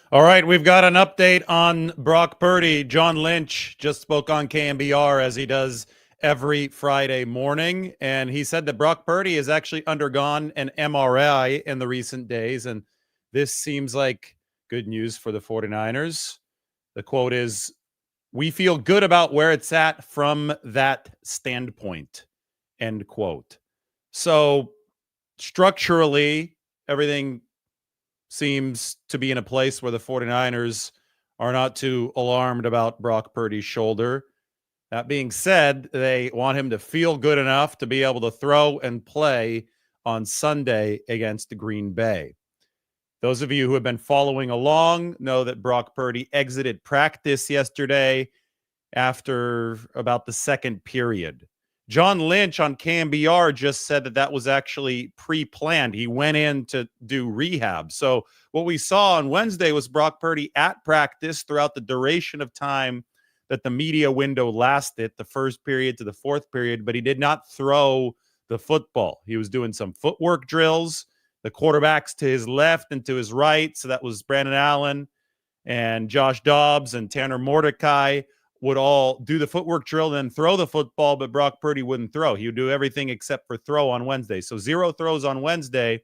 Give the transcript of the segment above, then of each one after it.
All right, we've got an update on Brock Purdy. John Lynch just spoke on KMBR as he does every Friday morning, and he said that Brock Purdy has actually undergone an MRI in the recent days, and this seems like good news for the 49ers. The quote is, "We feel good about where it's at from that standpoint," end quote. So structurally, everything seems to be in a place where the 49ers are not too alarmed about Brock Purdy's shoulder. That being said, they want him to feel good enough to be able to throw and play on Sunday against the Green Bay. Those of you who have been following along know that Brock Purdy exited practice yesterday after about the second period. John Lynch on KMBR just said that that was actually pre-planned. He went in to do rehab. So what we saw on Wednesday was Brock Purdy at practice throughout the duration of time that the media window lasted, the first period to the fourth period, but he did not throw the football. He was doing some footwork drills, the quarterbacks to his left and to his right. So that was Brandon Allen and Josh Dobbs and Tanner Mordecai would all do the footwork drill, then throw the football, but Brock Purdy wouldn't throw. He would do everything except for throw on Wednesday. So 0 throws on Wednesday.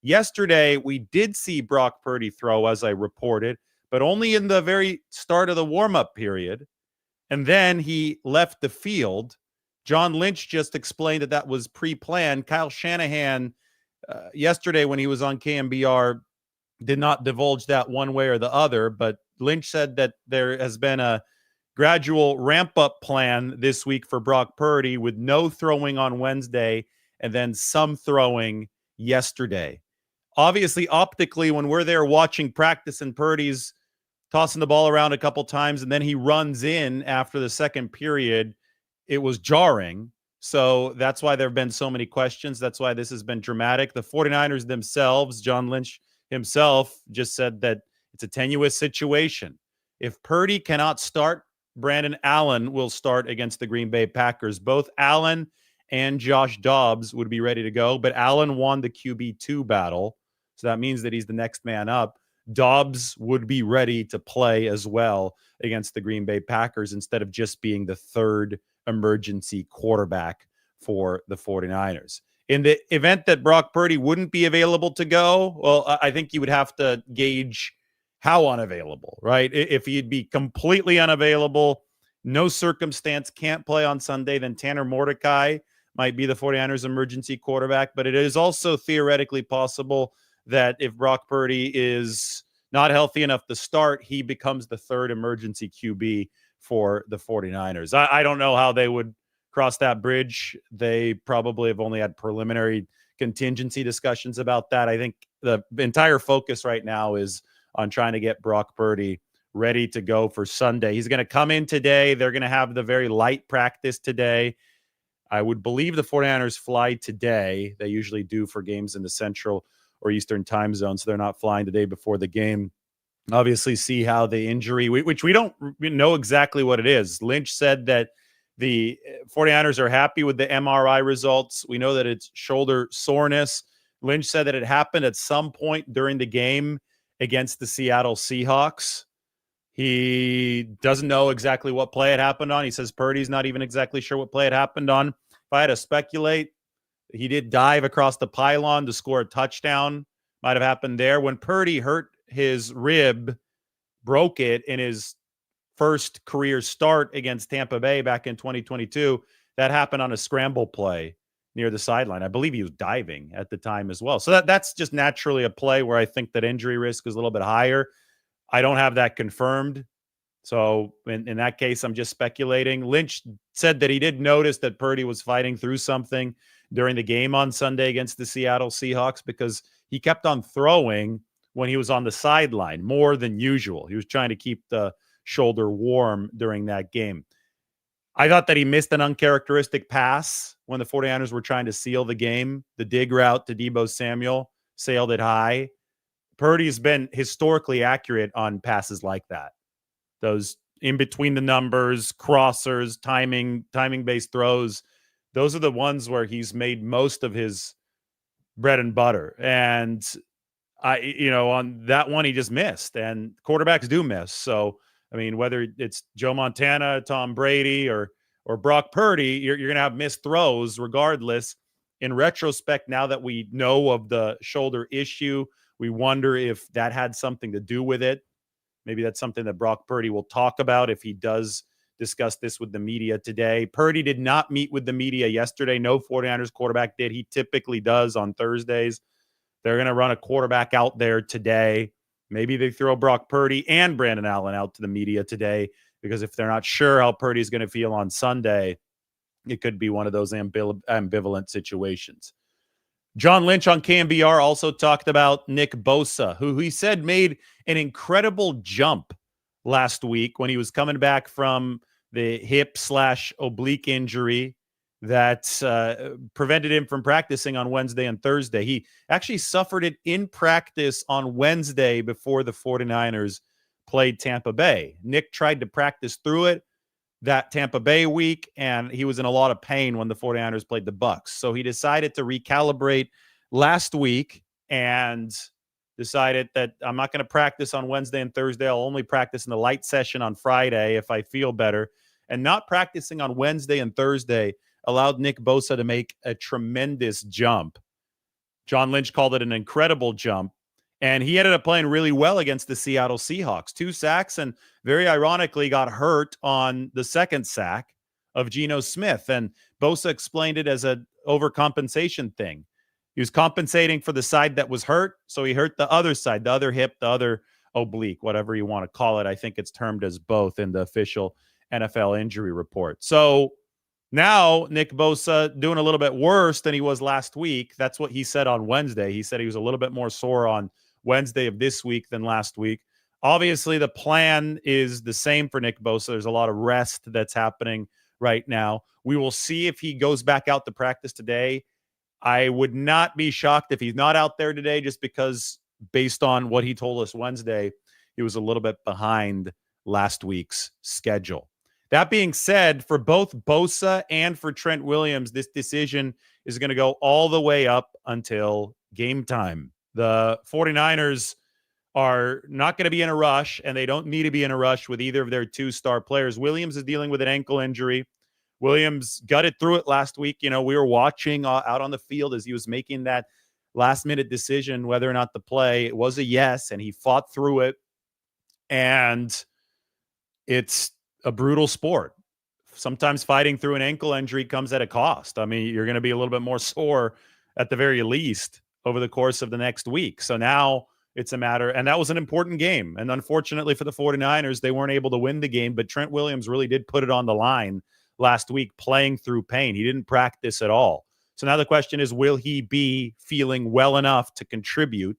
Yesterday, we did see Brock Purdy throw, as I reported, but only in the very start of the warm-up period. And then he left the field. John Lynch just explained that that was pre-planned. Kyle Shanahan, yesterday when he was on KMBR, did not divulge that one way or the other, but Lynch said that there has been a gradual ramp-up plan this week for Brock Purdy with no throwing on Wednesday and then some throwing yesterday. Obviously, optically, when we're there watching practice and Purdy's tossing the ball around a couple times and then he runs in after the second period, it was jarring. So that's why there have been so many questions. That's why this has been dramatic. The 49ers themselves, John Lynch himself, just said that it's a tenuous situation. If Purdy cannot start, Brandon Allen will start against the Green Bay Packers. Both Allen and Josh Dobbs would be ready to go, but Allen won the QB2 battle, so that means that he's the next man up. Dobbs would be ready to play as well against the Green Bay Packers instead of just being the third emergency quarterback for the 49ers. In the event that Brock Purdy wouldn't be available to go, well, I think you would have to gauge how unavailable, right? If he'd be completely unavailable, no circumstance, can't play on Sunday, then Tanner Mordecai might be the 49ers emergency quarterback. But it is also theoretically possible that if Brock Purdy is not healthy enough to start, he becomes the third emergency QB for the 49ers. I don't know how they would cross that bridge. They probably have only had preliminary contingency discussions about that. I think the entire focus right now is on trying to get Brock Purdy ready to go for Sunday. He's going to come in today. They're going to have the very light practice today. I would believe the 49ers fly today. They usually do for games in the Central or Eastern time zone, so they're not flying the day before the game. Obviously, see how the injury, which we don't know exactly what it is. Lynch said that the 49ers are happy with the MRI results. We know that it's shoulder soreness. Lynch said that it happened at some point during the game against the Seattle Seahawks. He doesn't know exactly what play it happened on. He says Purdy's not even exactly sure what play it happened on. If I had to speculate, he did dive across the pylon to score a touchdown. Might have happened there. When Purdy hurt his rib, broke it in his first career start against Tampa Bay back in 2022, that happened on a scramble play near the sideline. I believe he was diving at the time as well. So that's just naturally a play where I think that injury risk is a little bit higher. I don't have that confirmed. So in that case, I'm just speculating. Lynch said that he did notice that Purdy was fighting through something during the game on Sunday against the Seattle Seahawks because he kept on throwing when he was on the sideline more than usual. He was trying to keep the shoulder warm during that game. I thought that he missed an uncharacteristic pass when the 49ers were trying to seal the game. The dig route to Deebo Samuel sailed it high. Purdy's been historically accurate on passes like that. Those in between the numbers, crossers, timing-based throws, those are the ones where he's made most of his bread and butter. And On that one, he just missed, and quarterbacks do miss. So, I mean, whether it's Joe Montana, Tom Brady, or Brock Purdy, you're going to have missed throws regardless. In retrospect, now that we know of the shoulder issue, we wonder if that had something to do with it. Maybe that's something that Brock Purdy will talk about if he does discuss this with the media today. Purdy did not meet with the media yesterday. No 49ers quarterback did. He typically does on Thursdays. They're going to run a quarterback out there today. Maybe they throw Brock Purdy and Brandon Allen out to the media today, because if they're not sure how Purdy's going to feel on Sunday, it could be one of those ambivalent situations. John Lynch on KMBR also talked about Nick Bosa, who he said made an incredible jump last week when he was coming back from the hip/oblique injury that prevented him from practicing on Wednesday and Thursday. He actually suffered it in practice on Wednesday before the 49ers played Tampa Bay. Nick tried to practice through it that Tampa Bay week, and he was in a lot of pain when the 49ers played the Bucks. So he decided to recalibrate last week and decided that I'm not going to practice on Wednesday and Thursday. I'll only practice in the light session on Friday if I feel better. And not practicing on Wednesday and Thursday allowed Nick Bosa to make a tremendous jump. John Lynch called it an incredible jump. And he ended up playing really well against the Seattle Seahawks. 2 sacks, and very ironically got hurt on the second sack of Geno Smith. And Bosa explained it as an overcompensation thing. He was compensating for the side that was hurt, so he hurt the other side, the other hip, the other oblique, whatever you want to call it. I think it's termed as both in the official NFL injury report. So now Nick Bosa doing a little bit worse than he was last week. That's what he said on Wednesday. He said he was a little bit more sore on Wednesday of this week than last week. Obviously, the plan is the same for Nick Bosa. There's a lot of rest that's happening right now. We will see if he goes back out to practice today. I would not be shocked if he's not out there today, just because based on what he told us Wednesday, he was a little bit behind last week's schedule. That being said, for both Bosa and for Trent Williams, this decision is going to go all the way up until game time. The 49ers are not going to be in a rush, and they don't need to be in a rush with either of their 2 star players. Williams is dealing with an ankle injury. Williams gutted through it last week. We were watching out on the field as he was making that last-minute decision whether or not to play. It was a yes, and he fought through it. And it's a brutal sport. Sometimes fighting through an ankle injury comes at a cost. I mean, you're going to be a little bit more sore at the very least over the course of the next week. So now it's a matter, and that was an important game. And unfortunately for the 49ers, they weren't able to win the game, but Trent Williams really did put it on the line last week playing through pain. He didn't practice at all. So now the question is, will he be feeling well enough to contribute?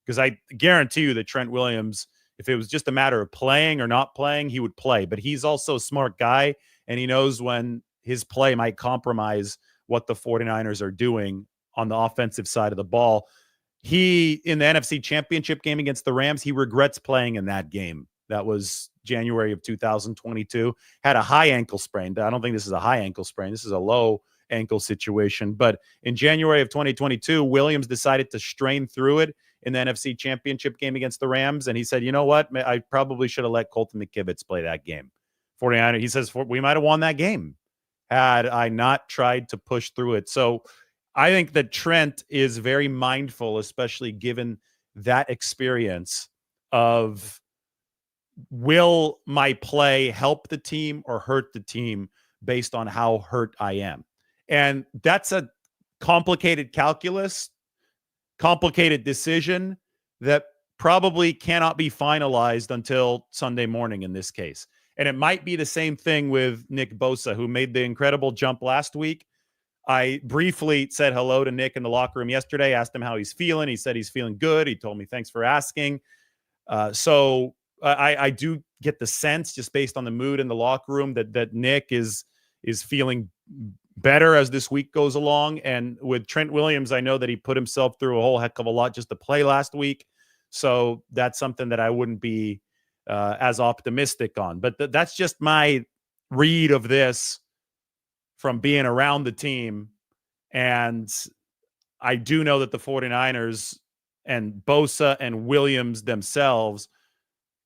Because I guarantee you that Trent Williams, if it was just a matter of playing or not playing, he would play. But he's also a smart guy, and he knows when his play might compromise what the 49ers are doing on the offensive side of the ball. He, in the NFC Championship game against the Rams, he regrets playing in that game. That was January of 2022. Had a high ankle sprain. I don't think this is a high ankle sprain. This is a low ankle situation. But in January of 2022, Williams decided to strain through it in the NFC Championship game against the Rams. And he said, you know what? I probably should have let Colton McKivitz play that game. 49ers, he says, we might have won that game had I not tried to push through it. So I think that Trent is very mindful, especially given that experience of, will my play help the team or hurt the team based on how hurt I am? And that's a complicated calculus, complicated decision that probably cannot be finalized until Sunday morning in this case. And it might be the same thing with Nick Bosa, who made the incredible jump last week. I briefly said hello to Nick in the locker room yesterday, asked him how he's feeling. He said he's feeling good. He told me, thanks for asking. So I do get the sense, just based on the mood in the locker room, that Nick is feeling better as this week goes along. And with Trent Williams, I know that he put himself through a whole heck of a lot just to play last week. So that's something that I wouldn't be as optimistic on. But that's just my read of this from being around the team. And I do know that the 49ers And Bosa and Williams themselves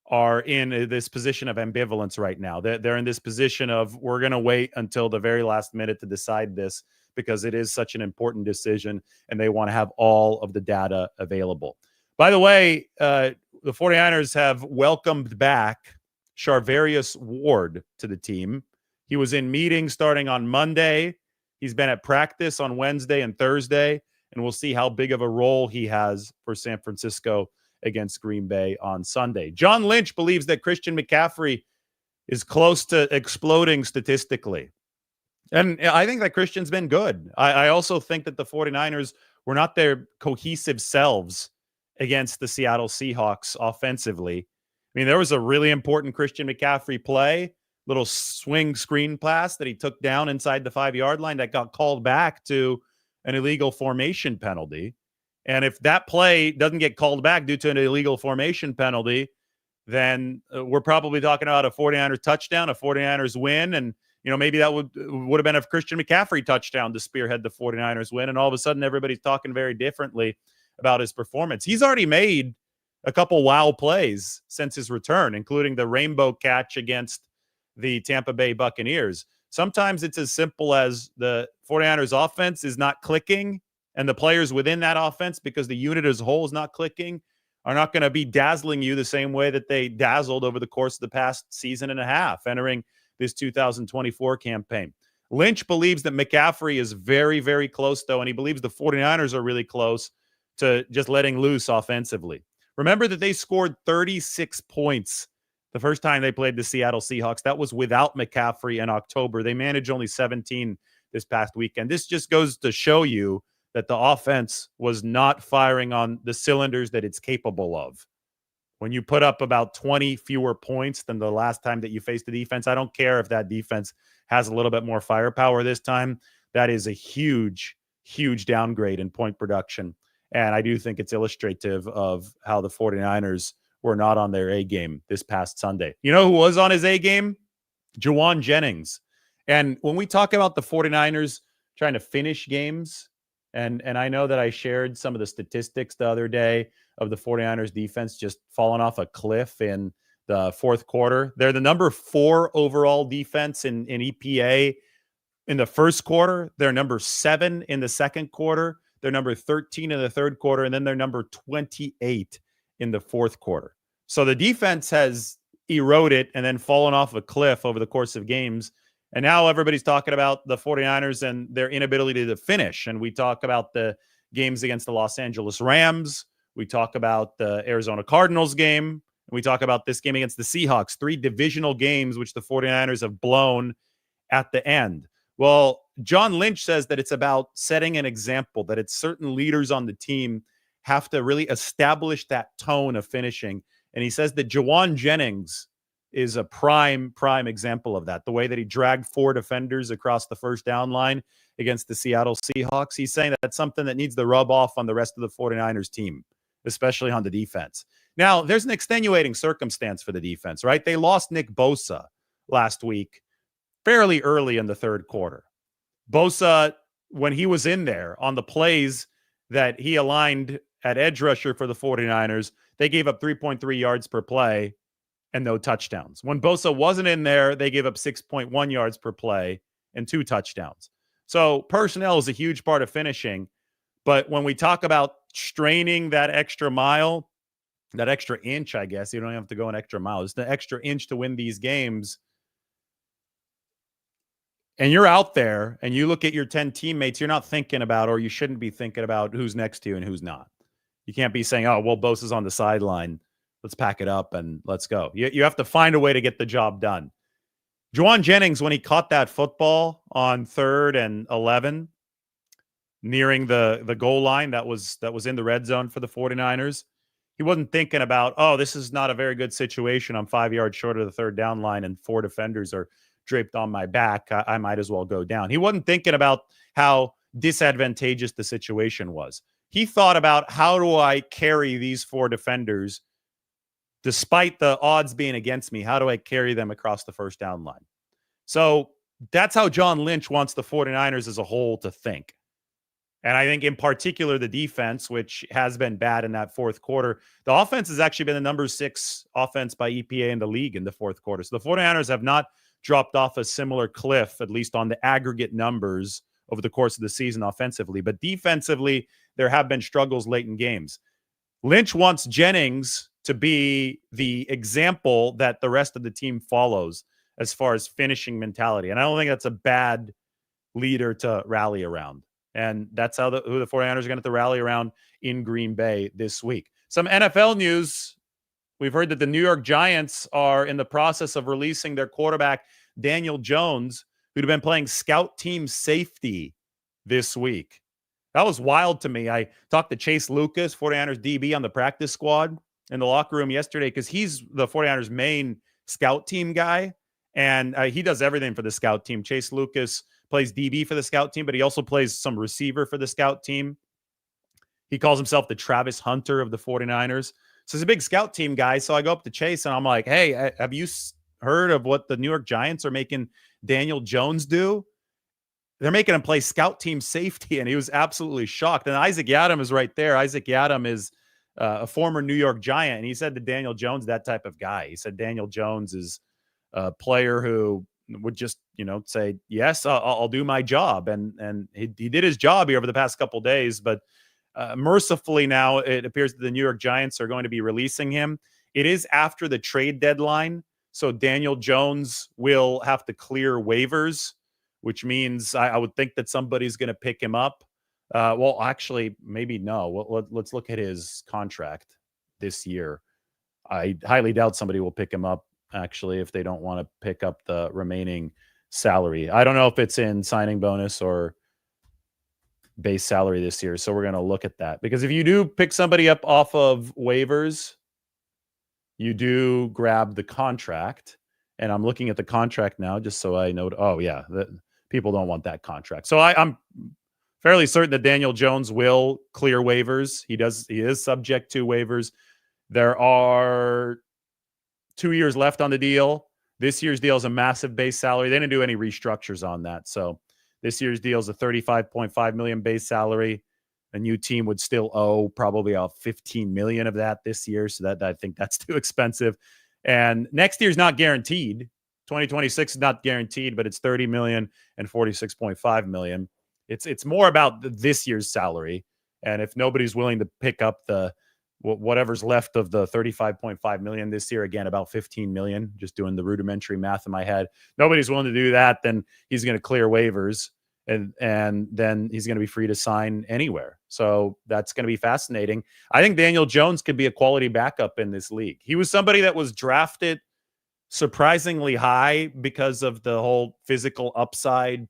are in this position of ambivalence right now. They're in this position of, we're going to wait until the very last minute to decide this because it is such an important decision and they want to have all of the data available. By the way, the 49ers have welcomed back Charvarius Ward to the team. He was in meetings starting on Monday. He's been at practice on Wednesday and Thursday, and we'll see how big of a role he has for San Francisco against Green Bay on Sunday. John Lynch believes that Christian McCaffrey is close to exploding statistically. And I think that Christian's been good. I also think that the 49ers were not their cohesive selves against the Seattle Seahawks offensively. I mean, there was a really important Christian McCaffrey play, little swing screen pass that he took down inside the 5-yard line that got called back to an illegal formation penalty. And if that play doesn't get called back due to an illegal formation penalty, then we're probably talking about a 49ers touchdown, a 49ers win. And, maybe that would have been a Christian McCaffrey touchdown to spearhead the 49ers win. And all of a sudden, everybody's talking very differently about his performance. He's already made a couple wow plays since his return, including the rainbow catch against the Tampa Bay Buccaneers. Sometimes it's as simple as the 49ers offense is not clicking, and the players within that offense, because the unit as a whole is not clicking, are not going to be dazzling you the same way that they dazzled over the course of the past season and a half entering this 2024 campaign. Lynch believes that McCaffrey is very, very close, though, and he believes the 49ers are really close to just letting loose offensively. Remember that they scored 36 points the first time they played the Seattle Seahawks. That was without McCaffrey in October. They managed only 17 this past weekend. This just goes to show you that the offense was not firing on the cylinders that it's capable of. When you put up about 20 fewer points than the last time that you faced the defense, I don't care if that defense has a little bit more firepower this time. That is a huge, huge downgrade in point production. And I do think it's illustrative of how the 49ers were not on their A game this past Sunday. You know who was on his A game? Jawan Jennings. And when we talk about the 49ers trying to finish games, and I know that I shared some of the statistics the other day of the 49ers defense just falling off a cliff in the fourth quarter. They're the number 4 overall defense in EPA in the first quarter. They're number 7 in the second quarter. They're number 13 in the third quarter. And then they're number 28 in the fourth quarter. So the defense has eroded and then fallen off a cliff over the course of games. And now everybody's talking about the 49ers and their inability to finish. And we talk about the games against the Los Angeles Rams. We talk about the Arizona Cardinals game. And we talk about this game against the Seahawks, 3 divisional games, which the 49ers have blown at the end. Well, John Lynch says that it's about setting an example, that it's certain leaders on the team have to really establish that tone of finishing. And he says that Jawan Jennings is a prime example of that. The way that he dragged 4 defenders across the first down line against the Seattle Seahawks. He's saying that that's something that needs to rub off on the rest of the 49ers team, especially on the defense. Now, there's an extenuating circumstance for the defense, right? They lost Nick Bosa last week fairly early in the third quarter. Bosa, when he was in there on the plays that he aligned at edge rusher for the 49ers, they gave up 3.3 yards per play and no touchdowns. When Bosa wasn't in there, they gave up 6.1 yards per play and 2 touchdowns. So personnel is a huge part of finishing. But when we talk about straining that extra mile, that extra inch, I guess, you don't have to go an extra mile. It's the extra inch to win these games. And you're out there and you look at your 10 teammates, you're not thinking about, or you shouldn't be thinking about who's next to you and who's not. You can't be saying, oh, well, Bosa's on the sideline. Let's pack it up and let's go. You have to find a way to get the job done. Jawan Jennings, when he caught that football on 3rd and 11, nearing the goal line that was in the red zone for the 49ers, he wasn't thinking about, oh, this is not a very good situation. I'm 5 yards short of the third down line and 4 defenders are draped on my back. I might as well go down. He wasn't thinking about how disadvantageous the situation was. He thought about, how do I carry these 4 defenders despite the odds being against me? How do I carry them across the first down line? So that's how John Lynch wants the 49ers as a whole to think. And I think in particular, the defense, which has been bad in that fourth quarter, the offense has actually been the number 6 offense by EPA in the league in the fourth quarter. So the 49ers have not dropped off a similar cliff, at least on the aggregate numbers over the course of the season offensively. But defensively, there have been struggles late in games. Lynch wants Jennings to be the example that the rest of the team follows as far as finishing mentality. And I don't think that's a bad leader to rally around. And that's who the 49ers are going to have to rally around in Green Bay this week. Some NFL news. We've heard that the New York Giants are in the process of releasing their quarterback, Daniel Jones, who'd been playing scout team safety this week. That was wild to me. I talked to Chase Lucas, 49ers DB on the practice squad in the locker room yesterday because he's the 49ers main scout team guy, and he does everything for the scout team. Chase Lucas plays DB for the scout team, but he also plays some receiver for the scout team. He calls himself the Travis Hunter of the 49ers. So he's a big scout team guy. So I go up to Chase and I'm like, hey, have you heard of what the New York Giants are making Daniel Jones do? They're making him play scout team safety, and he was absolutely shocked. And Isaac Yiadom is right there. Isaac Yiadom is a former New York Giant, and he said to Daniel Jones, that type of guy. He said Daniel Jones is a player who would just, say, yes, I'll do my job. And he did his job here over the past couple of days, but mercifully now it appears that the New York Giants are going to be releasing him. It is after the trade deadline, so Daniel Jones will have to clear waivers, which means I would think that somebody's going to pick him up. Well, actually, maybe no. Let's look at his contract this year. I highly doubt somebody will pick him up, actually, if they don't want to pick up the remaining salary. I don't know if it's in signing bonus or base salary this year, so we're going to look at that. Because if you do pick somebody up off of waivers, you do grab the contract. And I'm looking at the contract now just so I know. Oh, yeah. People don't want that contract. So I'm fairly certain that Daniel Jones will clear waivers. He is subject to waivers. There are 2 years left on the deal. This year's deal is a massive base salary. They didn't do any restructures on that. So this year's deal is a $35.5 million base salary. A new team would still owe probably about $15 million of that this year. So that I think that's too expensive. And next year's not guaranteed. 2026 is not guaranteed, but it's $30 million and $46.5 million. It's more about this year's salary. And if nobody's willing to pick up the whatever's left of the $35.5 million this year, again, about $15 million, just doing the rudimentary math in my head, nobody's willing to do that, then he's going to clear waivers and then he's going to be free to sign anywhere. So that's going to be fascinating. I think Daniel Jones could be a quality backup in this league. He was somebody that was drafted surprisingly high because of the whole physical upside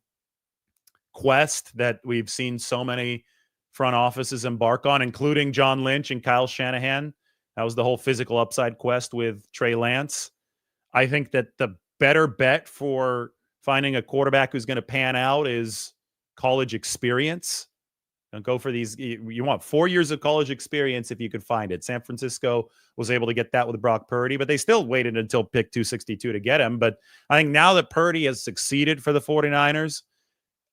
quest that we've seen so many front offices embark on, including John Lynch and Kyle Shanahan. That was the whole physical upside quest with Trey Lance. I think that the better bet for finding a quarterback who's going to pan out is college experience. Don't go for these. You want 4 years of college experience if you could find it. San Francisco was able to get that with Brock Purdy, but they still waited until pick 262 to get him. But I think now that Purdy has succeeded for the 49ers,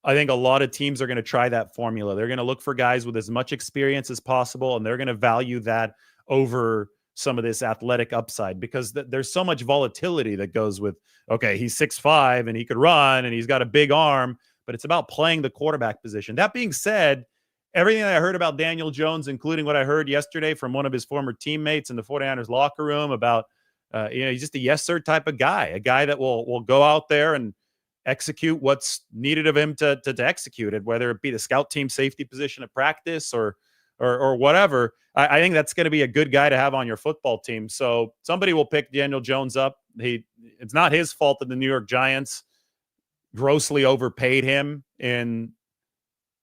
I think a lot of teams are going to try that formula. They're going to look for guys with as much experience as possible, and they're going to value that over some of this athletic upside because there's so much volatility that goes with, okay, he's 6'5" and he could run and he's got a big arm, but it's about playing the quarterback position. That being said, everything that I heard about Daniel Jones, including what I heard yesterday from one of his former teammates in the 49ers locker room about, he's just a yes, sir type of guy, a guy that will go out there and execute what's needed of him to execute it, whether it be the scout team safety position at practice or whatever. I think that's going to be a good guy to have on your football team. So somebody will pick Daniel Jones up. It's not his fault that the New York Giants grossly overpaid him in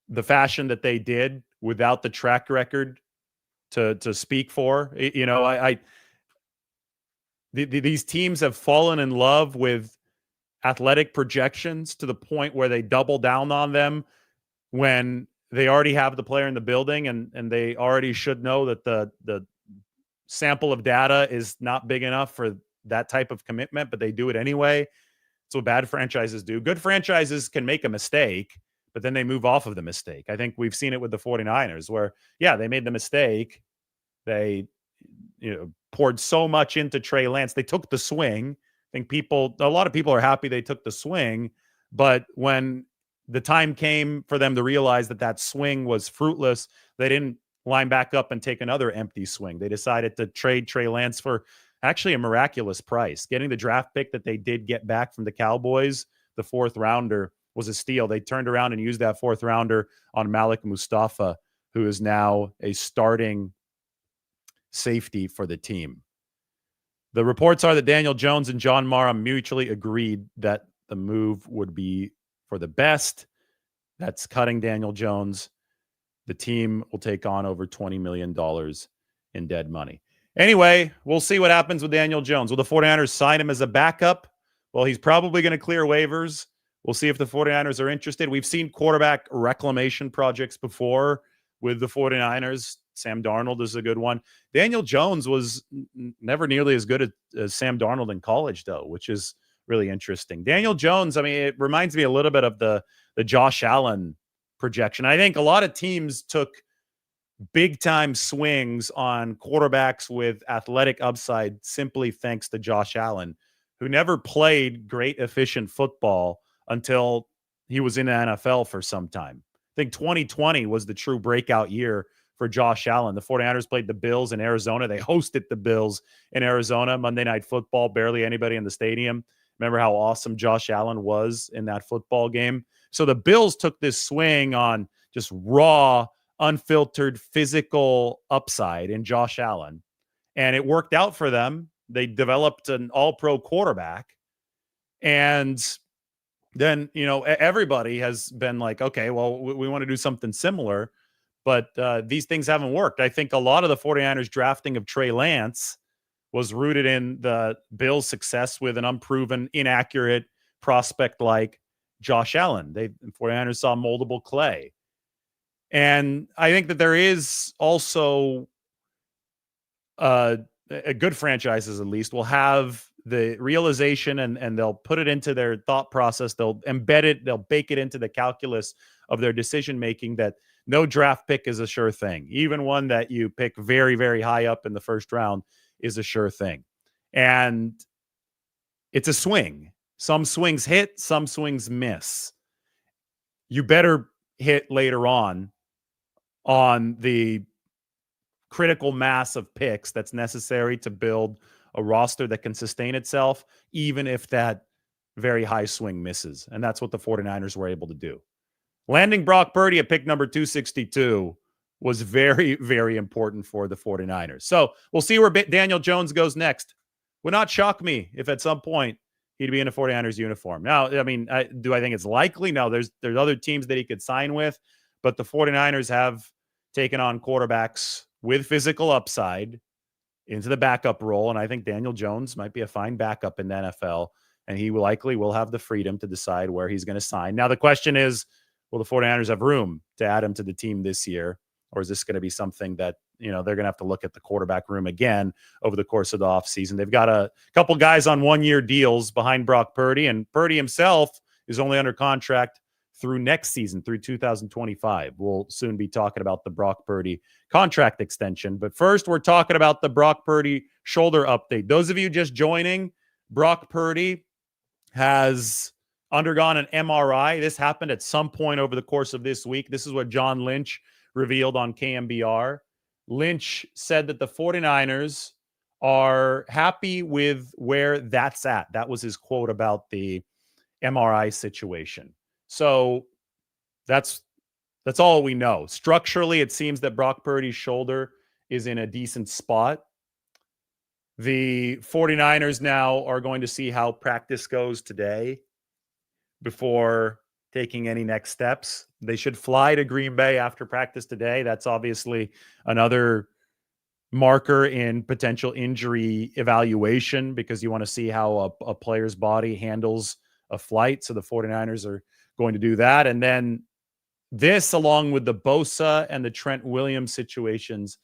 the fashion that they did without the track record to speak for. These teams have fallen in love with athletic projections to the point where they double down on them when they already have the player in the building and they already should know that the sample of data is not big enough for that type of commitment, but they do it anyway. It's what bad franchises do. Good franchises can make a mistake, but then they move off of the mistake. I think we've seen it with the 49ers where, yeah, they made the mistake. They, poured so much into Trey Lance. They took the swing. I think a lot of people are happy they took the swing, but when the time came for them to realize that swing was fruitless, they didn't line back up and take another empty swing. They decided to trade Trey Lance for actually a miraculous price. Getting the draft pick that they did get back from the Cowboys, the 4th rounder, was a steal. They turned around and used that 4th rounder on Malik Mustafa, who is now a starting safety for the team. The reports are that Daniel Jones and John Mara mutually agreed that the move would be for the best. That's cutting Daniel Jones. The team will take on over $20 million in dead money. Anyway, we'll see what happens with Daniel Jones. Will the 49ers sign him as a backup? Well, he's probably going to clear waivers. We'll see if the 49ers are interested. We've seen quarterback reclamation projects before with the 49ers. Sam Darnold is a good one. Daniel Jones was never nearly as good as Sam Darnold in college, though, which is really interesting. Daniel Jones, I mean, it reminds me a little bit of the Josh Allen projection. I think a lot of teams took big-time swings on quarterbacks with athletic upside simply thanks to Josh Allen, who never played great, efficient football until he was in the NFL for some time. I think 2020 was the true breakout year for Josh Allen. The 49ers played the Bills in Arizona. They hosted the Bills in Arizona, Monday Night Football, barely anybody in the stadium. Remember how awesome Josh Allen was in that football game? So the Bills took this swing on just raw, unfiltered physical upside in Josh Allen, and it worked out for them. They developed an all-pro quarterback, and then, everybody has been like, okay, well, we want to do something similar. But these things haven't worked. I think a lot of the 49ers drafting of Trey Lance was rooted in the Bills' success with an unproven, inaccurate prospect like Josh Allen. The 49ers saw moldable clay. And I think that there is also a good franchises, at least, will have the realization and they'll put it into their thought process. They'll embed it. They'll bake it into the calculus of their decision-making that no draft pick is a sure thing. Even one that you pick very, very high up in the first round is a sure thing. And it's a swing. Some swings hit, some swings miss. You better hit later on the critical mass of picks that's necessary to build a roster that can sustain itself, even if that very high swing misses. And that's what the 49ers were able to do. Landing Brock Purdy at pick number 262 was very, very important for the 49ers. So we'll see where Daniel Jones goes next. Would not shock me if at some point he'd be in a 49ers uniform. Now, I mean, do I think it's likely? No, there's other teams that he could sign with, but the 49ers have taken on quarterbacks with physical upside into the backup role, and I think Daniel Jones might be a fine backup in the NFL, and he likely will have the freedom to decide where he's going to sign. Now, the question is, will the 49ers have room to add him to the team this year? Or is this going to be something that, they're going to have to look at the quarterback room again over the course of the offseason? They've got a couple guys on 1-year deals behind Brock Purdy, and Purdy himself is only under contract through next season, through 2025. We'll soon be talking about the Brock Purdy contract extension. But first, we're talking about the Brock Purdy shoulder update. Those of you just joining, Brock Purdy has undergone an MRI. This happened at some point over the course of this week. This is what John Lynch revealed on KMBR. Lynch said that the 49ers are happy with where that's at. That was his quote about the MRI situation. So that's all we know. Structurally, it seems that Brock Purdy's shoulder is in a decent spot. The 49ers now are going to see how practice goes today before taking any next steps. They should fly to Green Bay after practice today. That's obviously another marker in potential injury evaluation because you want to see how a player's body handles a flight. So the 49ers are going to do that. And then this, along with the Bosa and the Trent Williams situations,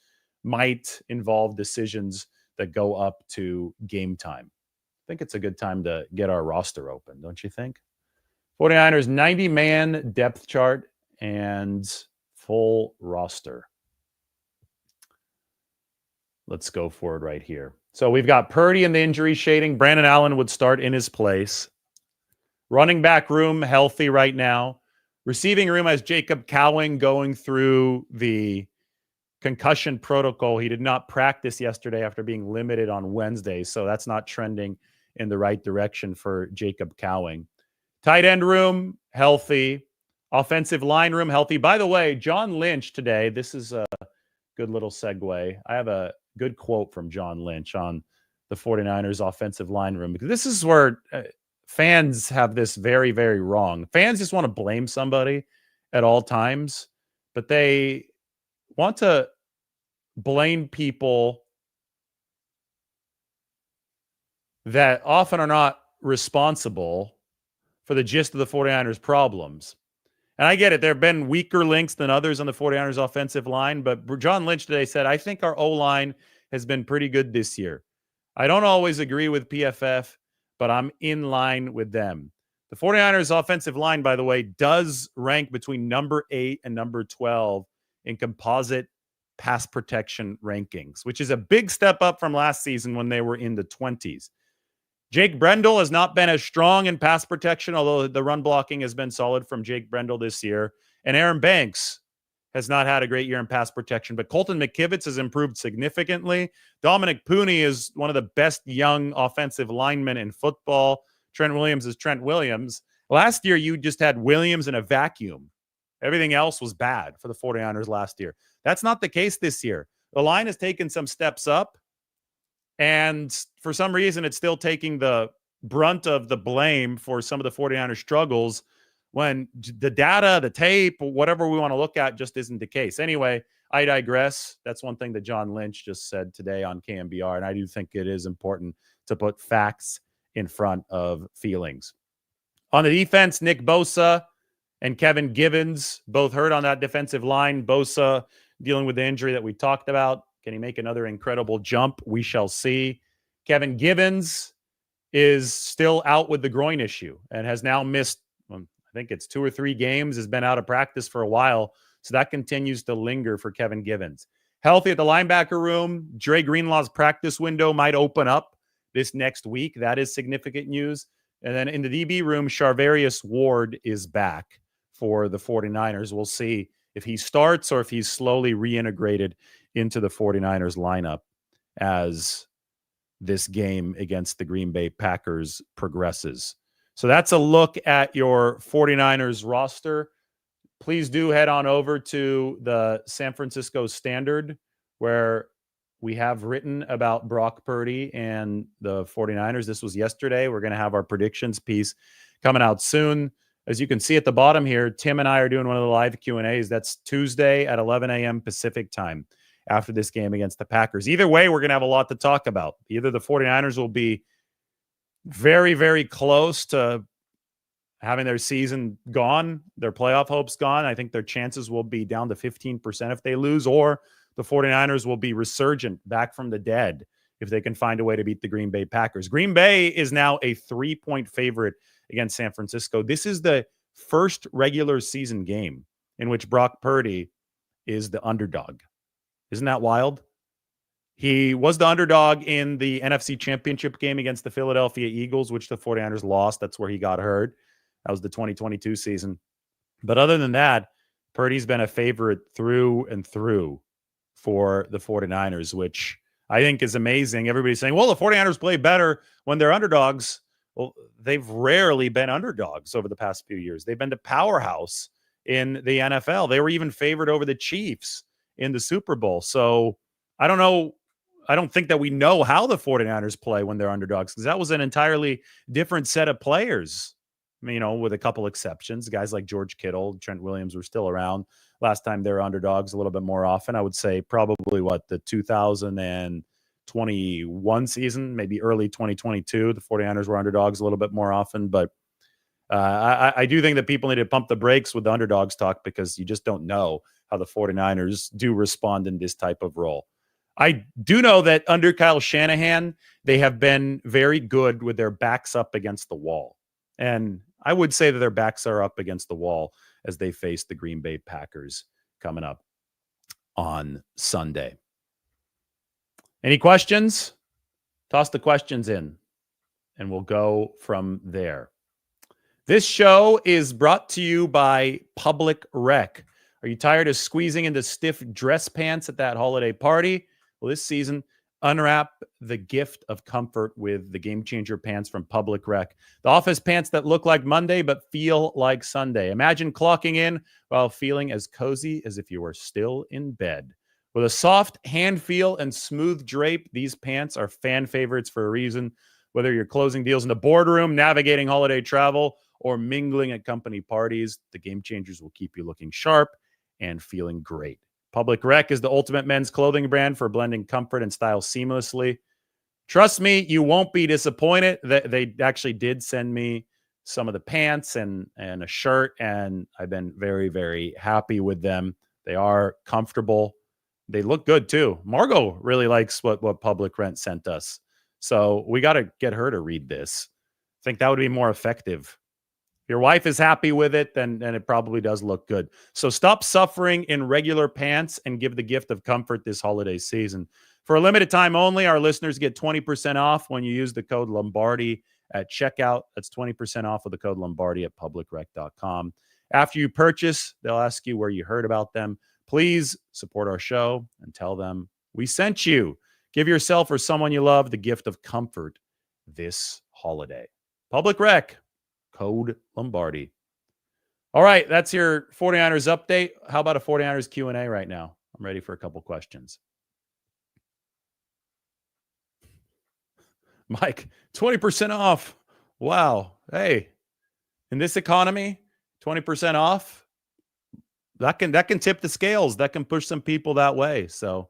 might involve decisions that go up to game time. I think it's a good time to get our roster open, don't you think? 49ers 90-man depth chart and full roster. Let's go forward right here. So we've got Purdy in the injury shading. Brandon Allen would start in his place. Running back room healthy right now. Receiving room has Jacob Cowing going through the concussion protocol. He did not practice yesterday after being limited on Wednesday, so that's not trending in the right direction for Jacob Cowing. Tight end room, healthy. Offensive line room, healthy. By the way, John Lynch today, this is a good little segue. I have a good quote from John Lynch on the 49ers offensive line room, because this is where fans have this very, very wrong. Fans just want to blame somebody at all times, but they want to blame people that often are not responsible for the gist of the 49ers problems. And I get it. There have been weaker links than others on the 49ers offensive line, but John Lynch today said, I think our O-line has been pretty good this year. I don't always agree with PFF, but I'm in line with them. The 49ers offensive line, by the way, does rank between number 8 and number 12 in composite pass protection rankings, which is a big step up from last season when they were in the 20s. Jake Brendel has not been as strong in pass protection, although the run blocking has been solid from Jake Brendel this year. And Aaron Banks has not had a great year in pass protection, but Colton McKivitz has improved significantly. Dominic Pooney is one of the best young offensive linemen in football. Trent Williams is Trent Williams. Last year, you just had Williams in a vacuum. Everything else was bad for the 49ers last year. That's not the case this year. The line has taken some steps up, and for some reason, it's still taking the brunt of the blame for some of the 49ers struggles when the data, the tape, whatever we want to look at just isn't the case. Anyway, I digress. That's one thing that John Lynch just said today on KMBR, and I do think it is important to put facts in front of feelings. On the defense, Nick Bosa and Kevin Givens both hurt on that defensive line. Bosa dealing with the injury that we talked about. Can he make another incredible jump? We shall see. Kevin Givens is still out with the groin issue and has now missed, I think it's 2 or 3 games, has been out of practice for a while. So that continues to linger for Kevin Givens. Healthy at the linebacker room. Dre Greenlaw's practice window might open up this next week. That is significant news. And then in the DB room, Charvarius Ward is back for the 49ers. We'll see if he starts or if he's slowly reintegrated into the 49ers lineup as this game against the Green Bay Packers progresses. So that's a look at your 49ers roster. Please do head on over to the San Francisco Standard, where we have written about Brock Purdy and the 49ers. This was yesterday. We're going to have our predictions piece coming out soon. As you can see at the bottom here, Tim and I are doing one of the live Q&As. That's Tuesday at 11 a.m. Pacific time after this game against the Packers. Either way, we're going to have a lot to talk about. Either the 49ers will be very, very close to having their season gone, their playoff hopes gone. I think their chances will be down to 15% if they lose, or the 49ers will be resurgent back from the dead if they can find a way to beat the Green Bay Packers. Green Bay is now a 3-point favorite against San Francisco. This is the first regular season game in which Brock Purdy is the underdog. Isn't that wild? He was the underdog in the NFC Championship game against the Philadelphia Eagles, which the 49ers lost. That's where he got hurt. That was the 2022 season. But other than that, Purdy's been a favorite through and through for the 49ers, which I think is amazing. Everybody's saying, well, the 49ers play better when they're underdogs. Well, they've rarely been underdogs over the past few years. They've been the powerhouse in the NFL. They were even favored over the Chiefs in the Super Bowl. So I don't know. I don't think that we know how the 49ers play when they're underdogs, because that was an entirely different set of players. You know, with a couple exceptions, guys like George Kittle, Trent Williams were still around last time they were underdogs a little bit more often. I would say probably the 2021 season, maybe early 2022. The 49ers were underdogs a little bit more often, but I do think that people need to pump the brakes with the underdogs talk, because you just don't know how the 49ers do respond in this type of role. I do know that under Kyle Shanahan, they have been very good with their backs up against the wall. And I would say that their backs are up against the wall as they face the Green Bay Packers coming up on Sunday. Any questions? Toss the questions in, and we'll go from there. This show is brought to you by Public Rec. Are you tired of squeezing into stiff dress pants at that holiday party? Well, this season, unwrap the gift of comfort with the Game Changer pants from Public Rec. The office pants that look like Monday but feel like Sunday. Imagine clocking in while feeling as cozy as if you were still in bed. With a soft hand feel and smooth drape, these pants are fan favorites for a reason. Whether you're closing deals in the boardroom, navigating holiday travel, or mingling at company parties, the Game Changers will keep you looking sharp and feeling great. Public Rec is the ultimate men's clothing brand for blending comfort and style seamlessly. Trust me, you won't be disappointed. They actually did send me some of the pants and a shirt, and I've been very, very happy with them. They are comfortable. They look good too. Margot really likes what Public Rec sent us. So we got to get her to read this. I think that would be more effective. If your wife is happy with it, then it probably does look good. So stop suffering in regular pants and give the gift of comfort this holiday season. For a limited time only, our listeners get 20% off when you use the code Lombardi at checkout. That's 20% off with the code Lombardi at publicrec.com. After you purchase, they'll ask you where you heard about them. Please support our show and tell them we sent you. Give yourself or someone you love the gift of comfort this holiday. Public Rec, code Lombardi. All right, that's your 49ers update. How about a 49ers Q&A right now? I'm ready for a couple questions. Mike, 20% off. Wow. Hey, in this economy, 20% off, that can tip the scales. That can push some people that way. So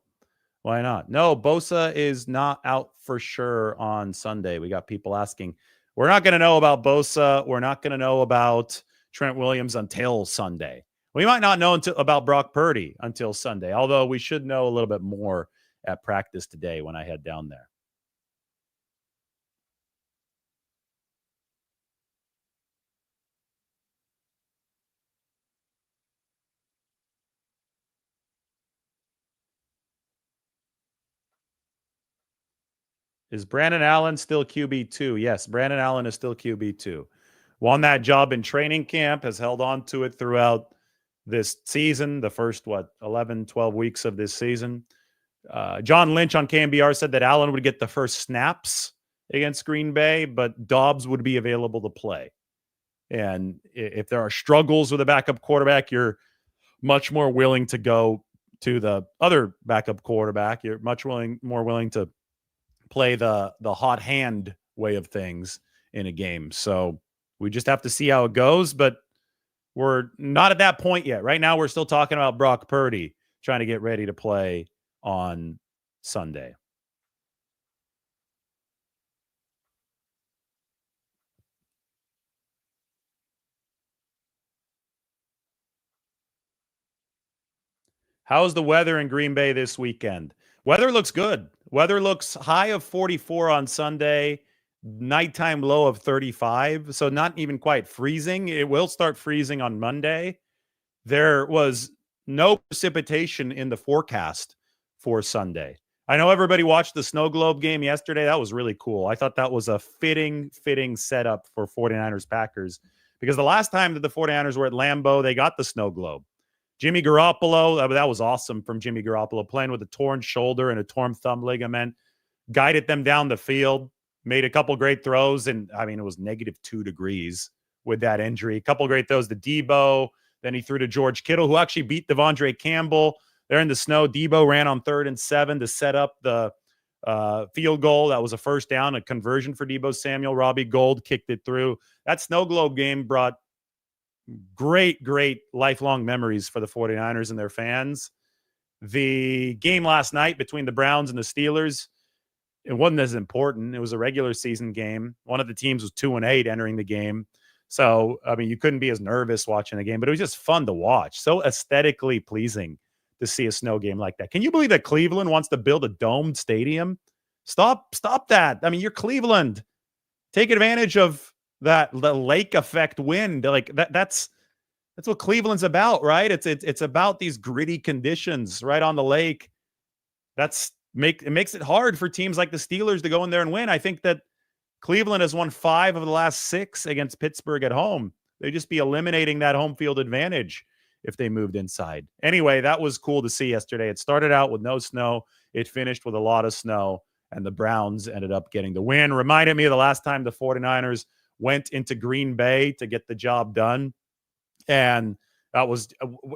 why not? No, Bosa is not out for sure on Sunday. We got people asking. We're not going to know about Bosa. We're not going to know about Trent Williams until Sunday. We might not know about Brock Purdy until Sunday, although we should know a little bit more at practice today when I head down there. Is Brandon Allen still QB2? Yes, Brandon Allen is still QB2. Won that job in training camp, has held on to it throughout this season, the first, 11, 12 weeks of this season. John Lynch on KMBR said that Allen would get the first snaps against Green Bay, but Dobbs would be available to play. And if there are struggles with a backup quarterback, you're much more willing to go to the other backup quarterback. You're much more willing to play the hot hand way of things in a game. So we just have to see how it goes, but we're not at that point yet. Right now, we're still talking about Brock Purdy trying to get ready to play on Sunday. How's the weather in Green Bay this weekend? Weather looks good. Weather looks high of 44 on Sunday, nighttime low of 35. So not even quite freezing. It will start freezing on Monday. There was no precipitation in the forecast for Sunday. I know everybody watched the Snow Globe game yesterday. That was really cool. I thought that was a fitting setup for 49ers Packers because the last time that the 49ers were at Lambeau, they got the Snow Globe. Jimmy Garoppolo, that was awesome from Jimmy Garoppolo, playing with a torn shoulder and a torn thumb ligament, guided them down the field, made a couple great throws, and I mean, it was -2 degrees with that injury. A couple great throws to Debo, then he threw to George Kittle, who actually beat Devondre Campbell. They're in the snow. Debo ran on 3rd and 7 to set up the field goal. That was a first down, a conversion for Debo Samuel. Robbie Gould kicked it through. That Snow Globe game brought great lifelong memories for the 49ers and their fans. The game last night between the Browns and the Steelers, it wasn't as important. It was a regular season game. One of the teams was 2-8 entering the game. So, I mean, you couldn't be as nervous watching the game, but it was just fun to watch. So aesthetically pleasing to see a snow game like that. Can you believe that Cleveland wants to build a domed stadium? Stop that. I mean, you're Cleveland. Take advantage of that the lake effect win. Like that's what Cleveland's about, right? It's about these gritty conditions right on the lake. It makes it hard for teams like the Steelers to go in there and win. I think that Cleveland has won 5 of the last 6 against Pittsburgh at home. They'd just be eliminating that home field advantage if they moved inside. Anyway, that was cool to see yesterday. It started out with no snow. It finished with a lot of snow, and the Browns ended up getting the win. Reminded me of the last time the 49ers went into Green Bay to get the job done. And that was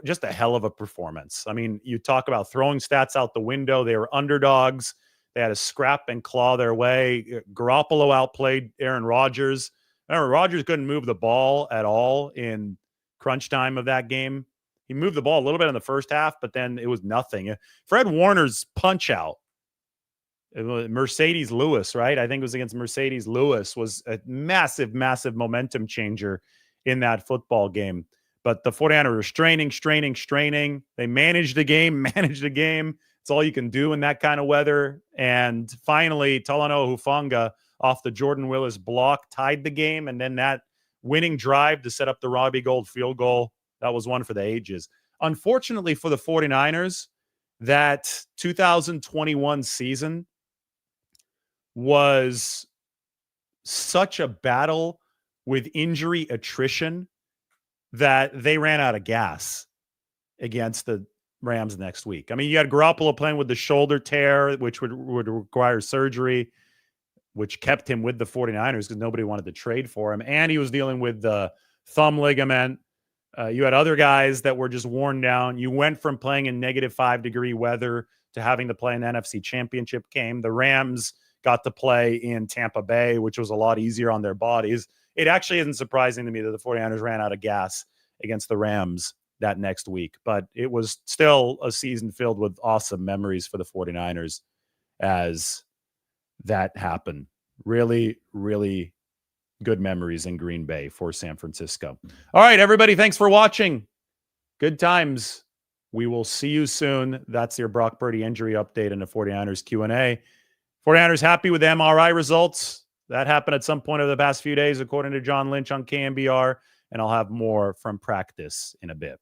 just a hell of a performance. I mean, you talk about throwing stats out the window. They were underdogs. They had to scrap and claw their way. Garoppolo outplayed Aaron Rodgers. Aaron Rodgers couldn't move the ball at all in crunch time of that game. He moved the ball a little bit in the first half, but then it was nothing. Fred Warner's punch out, Mercedes Lewis, right? I think it was against Mercedes Lewis, was a massive, massive momentum changer in that football game. But the 49ers were straining. They managed the game. It's all you can do in that kind of weather. And finally, Talanoa Hufanga off the Jordan Willis block tied the game. And then that winning drive to set up the Robbie Gould field goal, that was one for the ages. Unfortunately for the 49ers, that 2021 season was such a battle with injury attrition that they ran out of gas against the Rams next week. I mean, you had Garoppolo playing with the shoulder tear, which would require surgery, which kept him with the 49ers because nobody wanted to trade for him. And he was dealing with the thumb ligament. You had other guys that were just worn down. You went from playing in -5-degree weather to having to play an NFC championship game. The Rams got to play in Tampa Bay, which was a lot easier on their bodies. It actually isn't surprising to me that the 49ers ran out of gas against the Rams that next week, but it was still a season filled with awesome memories for the 49ers as that happened. Really, really good memories in Green Bay for San Francisco. All right, everybody, thanks for watching. Good times. We will see you soon. That's your Brock Purdy injury update and the 49ers Q&A. 49ers happy with the MRI results. That happened at some point over the past few days, according to John Lynch on KMBR, and I'll have more from practice in a bit.